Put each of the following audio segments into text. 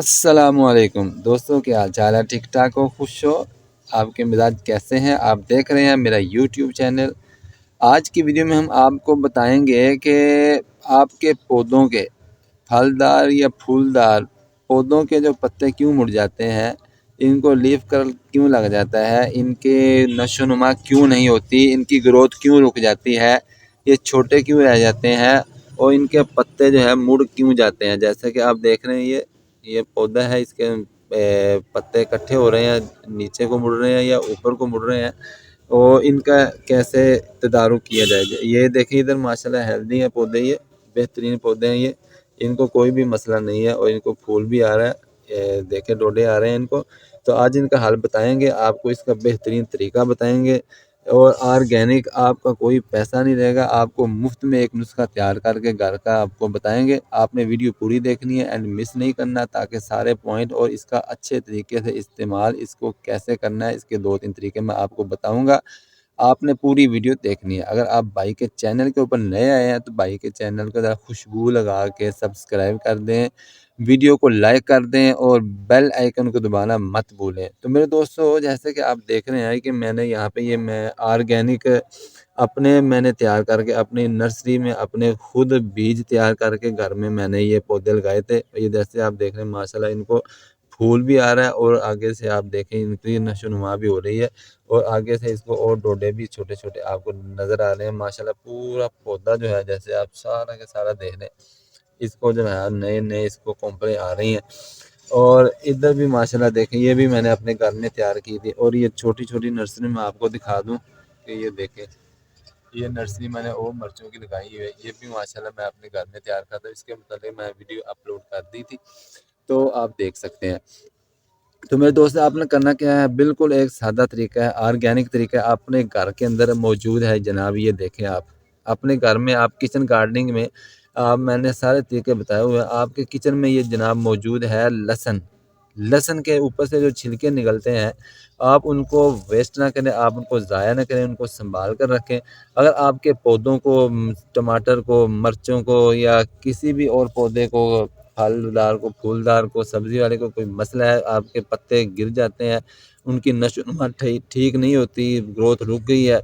السلام علیکم دوستوں، کیا حال چال ہے؟ ٹھیک ٹھاک ہو؟ خوش ہو؟ آپ کے مزاج کیسے ہیں؟ آپ دیکھ رہے ہیں میرا یوٹیوب چینل۔ آج کی ویڈیو میں ہم آپ کو بتائیں گے کہ آپ کے پودوں کے پھلدار یا پھولدار پودوں کے جو پتے کیوں مڑ جاتے ہیں، ان کو لیف کرل کیوں لگ جاتا ہے، ان کے نشو و نما کیوں نہیں ہوتی، ان کی گروتھ کیوں رک جاتی ہے، یہ چھوٹے کیوں رہ جاتے ہیں، اور ان کے پتے جو ہے مڑ کیوں جاتے ہیں۔ جیسے کہ آپ دیکھ رہے ہیں یہ پودا ہے، اس کے پتے اکٹھے ہو رہے ہیں، نیچے کو مڑ رہے ہیں یا اوپر کو مڑ رہے ہیں، اور ان کا کیسے تدارک کیا جائے گا۔ یہ دیکھیں ادھر ماشاءاللہ ہیلدی ہیں پودے، یہ بہترین پودے ہیں، یہ ان کو کوئی بھی مسئلہ نہیں ہے، اور ان کو پھول بھی آ رہا ہے، دیکھیں ڈوڈے آ رہے ہیں ان کو۔ تو آج ان کا حل بتائیں گے آپ کو، اس کا بہترین طریقہ بتائیں گے، اور آرگینک آپ کا کوئی پیسہ نہیں رہے گا، آپ کو مفت میں ایک نسخہ تیار کر کے گھر کا آپ کو بتائیں گے۔ آپ نے ویڈیو پوری دیکھنی ہے، اینڈ مس نہیں کرنا، تاکہ سارے پوائنٹ اور اس کا اچھے طریقے سے استعمال اس کو کیسے کرنا ہے، اس کے 2-3 طریقے میں آپ کو بتاؤں گا۔ آپ نے پوری ویڈیو دیکھنی ہے۔ اگر آپ بھائی کے چینل کے اوپر نئے آئے ہیں تو بھائی کے چینل کو ذرا خوشبو لگا کے سبسکرائب کر دیں، ویڈیو کو لائک کر دیں، اور بیل آئیکن کو دبانا مت بھولیں۔ تو میرے دوستو، جیسے کہ آپ دیکھ رہے ہیں کہ میں نے یہاں پہ میں آرگینک میں نے تیار کر کے اپنی نرسری میں اپنے خود بیج تیار کر کے گھر میں نے یہ پودے لگائے تھے۔ یہ جیسے آپ دیکھ رہے ہیں ماشاءاللہ ان کو پھول بھی آ رہا ہے، اور آگے سے آپ دیکھیں ان کی نشو و نما بھی ہو رہی ہے، اور آگے سے اس کو اور ڈوڈے بھی چھوٹے چھوٹے آپ کو نظر آ رہے ہیں۔ ماشاءاللہ پورا پودا جو ہے، جیسے آپ سارا کے سارا دیکھ رہے ہیں، اس کو جو ہے نئے اس کو کمپلیں آ رہی ہیں۔ اور ادھر بھی ماشاءاللہ دیکھیں، یہ بھی میں نے اپنے گھر میں تیار کی تھی، اور یہ چھوٹی چھوٹی نرسری میں آپ کو دکھا دوں کہ یہ دیکھیں، یہ نرسری میں نے اور مرچوں کی لگائی ہوئی ہے، یہ بھی ماشاءاللہ میں اپنے گھر میں تیار کرتا ہوں۔ اس کے متعلق میں ویڈیو اپلوڈ کر دی تھی، تو آپ دیکھ سکتے ہیں۔ تو میرے دوست، آپ نے کرنا کیا ہے، بالکل ایک سادہ طریقہ ہے، آرگینک طریقہ ہے، اپنے گھر کے اندر موجود ہے جناب۔ یہ دیکھیں، آپ اپنے گھر میں، آپ کچن گارڈننگ میں، میں نے سارے طریقے بتائے ہوئے ہیں۔ آپ کے کچن میں یہ جناب موجود ہے لہسن کے اوپر سے جو چھلکے نکلتے ہیں، آپ ان کو ویسٹ نہ کریں، آپ ان کو ضائع نہ کریں، ان کو سنبھال کر رکھیں۔ اگر آپ کے پودوں کو، ٹماٹر کو، مرچوں کو، یا کسی بھی اور پودے کو، پھلدار کو، پھولدار کو، سبزی والے کو کوئی مسئلہ ہے، آپ کے پتے گر جاتے ہیں، ان کی نشو و نما ٹھیک نہیں ہوتی، گروتھ رک گئی ہے،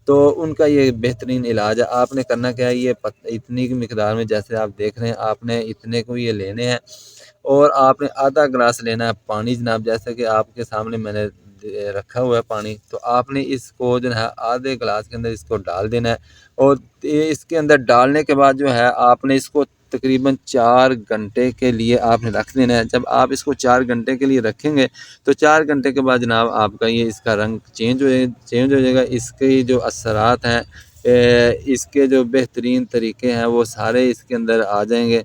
تو ان کا یہ بہترین علاج ہے۔ آپ نے کرنا کیا ہے، یہ اتنی کی مقدار میں، جیسے آپ دیکھ رہے ہیں، آپ نے اتنے کو یہ لینے ہیں، اور آپ نے آدھا گلاس لینا ہے پانی جناب۔ جیسے کہ آپ کے سامنے میں نے رکھا ہوا ہے پانی، تو آپ نے اس کو جو ہے آدھے گلاس کے اندر اس کو ڈال دینا ہے، اور اس کے اندر ڈالنے کے بعد جو ہے آپ نے اس کو تقریباً 4 گھنٹے کے لیے آپ نے رکھ دینا ہے۔ جب آپ اس کو 4 گھنٹے کے لیے رکھیں گے تو 4 گھنٹے کے بعد جناب آپ کا یہ اس کا رنگ چینج ہو جائے گا۔ اس کے جو اثرات ہیں، اس کے جو بہترین طریقے ہیں، وہ سارے اس کے اندر آ جائیں گے،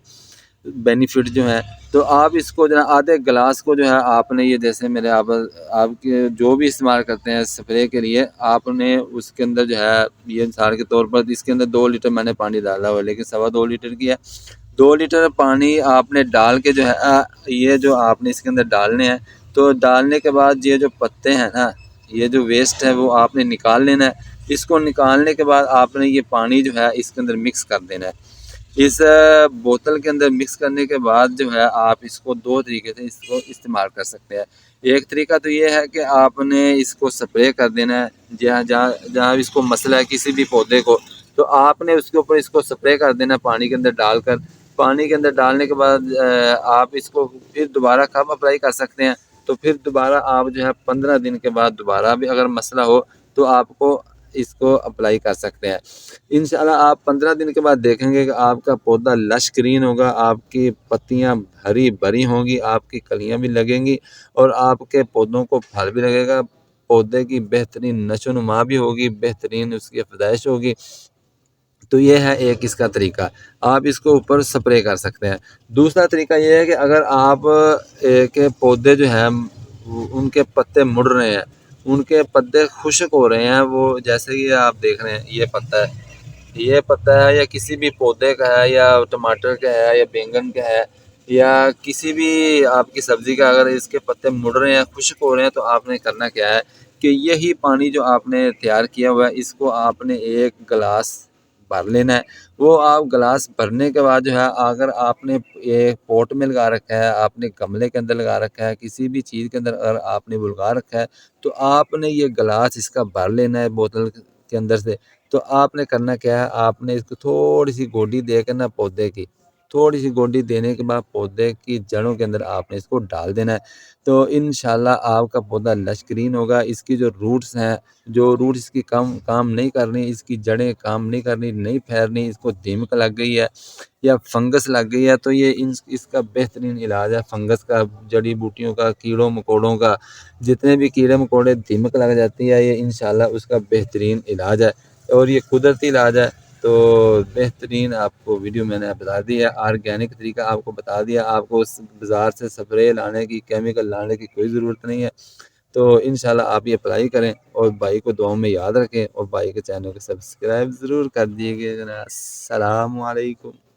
بینیفٹ جو ہیں۔ تو آپ اس کو جو ہے آدھے گلاس کو جو ہے آپ نے، یہ جیسے میرے آپ کے جو بھی استعمال کرتے ہیں سپرے کے لیے، آپ نے اس کے اندر جو ہے، یہ مثال کے طور پر اس کے اندر 2 لیٹر میں نے پانی ڈالا ہوا ہے، لیکن 2.25 لیٹر کی ہے۔ 2 لیٹر پانی آپ نے ڈال کے جو ہے، یہ جو آپ نے اس کے اندر ڈالنے ہیں، تو ڈالنے کے بعد یہ جو پتے ہیں نا، یہ جو ویسٹ ہے وہ آپ نے نکال لینا ہے۔ اس کو نکالنے کے بعد آپ نے یہ پانی جو ہے اس کے اندر مکس کر دینا ہے۔ اس بوتل کے اندر مکس کرنے کے بعد جو ہے، آپ اس کو 2 طریقے سے اس کو استعمال کر سکتے ہیں۔ ایک طریقہ تو یہ ہے کہ آپ نے اس کو سپرے کر دینا ہے، جہاں اس کو مسئلہ ہے کسی بھی پودے کو، تو آپ نے اس کے اوپر اس کو سپرے کر دینا پانی کے اندر ڈال کر۔ پانی کے اندر ڈالنے کے بعد آپ اس کو پھر دوبارہ کب اپلائی کر سکتے ہیں، تو پھر دوبارہ آپ جو ہے 15 دن کے بعد دوبارہ بھی اگر مسئلہ ہو تو آپ کو اس کو اپلائی کر سکتے ہیں۔ انشاءاللہ آپ 15 دن کے بعد دیکھیں گے کہ آپ کا پودا لش گرین ہوگا، آپ کی پتیاں ہری بھری ہوں گی، آپ کی کلیاں بھی لگیں گی، اور آپ کے پودوں کو پھل بھی لگے گا، پودے کی بہترین نشو و نما بھی ہوگی، بہترین اس کی افزائش ہوگی۔ تو یہ ہے ایک اس کا طریقہ، آپ اس کو اوپر سپرے کر سکتے ہیں۔ دوسرا طریقہ یہ ہے کہ اگر آپ کے پودے جو ہیں ان کے پتے مڑ رہے ہیں، ان کے پتے خشک ہو رہے ہیں، وہ جیسے کہ آپ دیکھ رہے ہیں، یہ پتہ ہے یا کسی بھی پودے کا ہے، یا ٹماٹر کا ہے، یا بینگن کا ہے، یا کسی بھی آپ کی سبزی کا، اگر اس کے پتے مڑ رہے ہیں، خشک ہو رہے ہیں، تو آپ نے کرنا کیا ہے کہ یہی پانی جو آپ نے تیار کیا ہوا ہے، اس کو آپ نے 1 گلاس بھر لینا ہے۔ وہ آپ گلاس بھرنے کے بعد جو ہے اگر آپ نے ایک پوٹ میں لگا رکھا ہے، آپ نے گملے کے اندر لگا رکھا ہے، کسی بھی چیز کے اندر اگر آپ نے لگا رکھا ہے تو آپ نے یہ گلاس اس کا بھر لینا ہے بوتل کے اندر سے۔ تو آپ نے کرنا کیا ہے، آپ نے اس کو تھوڑی سی گوڈی دے کر نا پودے کی، تھوڑی سی گوڈی دینے کے بعد پودے کی جڑوں کے اندر آپ نے اس کو ڈال دینا ہے۔ تو انشاءاللہ آپ کا پودا لش گرین ہوگا۔ اس کی جو روٹس ہیں، جو روٹس اس کی کام نہیں کر رہی، اس کی جڑیں کام نہیں کر رہی، نہیں پھیل رہی، اس کو دیمک لگ گئی ہے یا فنگس لگ گئی ہے، تو یہ اس کا بہترین علاج ہے فنگس کا، جڑی بوٹیوں کا، کیڑوں مکوڑوں کا۔ جتنے بھی کیڑے مکوڑے دیمک لگ جاتی ہے، یہ انشاءاللہ اس کا بہترین علاج ہے اور یہ قدرتی علاج ہے۔ تو بہترین آپ کو ویڈیو میں نے بتا دی ہے، آرگینک طریقہ آپ کو بتا دیا، آپ کو بازار سے سپرے لانے کی، کیمیکل لانے کی کوئی ضرورت نہیں ہے۔ تو انشاءاللہ آپ یہ اپلائی کریں اور بھائی کو دعاؤں میں یاد رکھیں اور بھائی کے چینل کو سبسکرائب ضرور کر دیجیے گا۔ السلام علیکم۔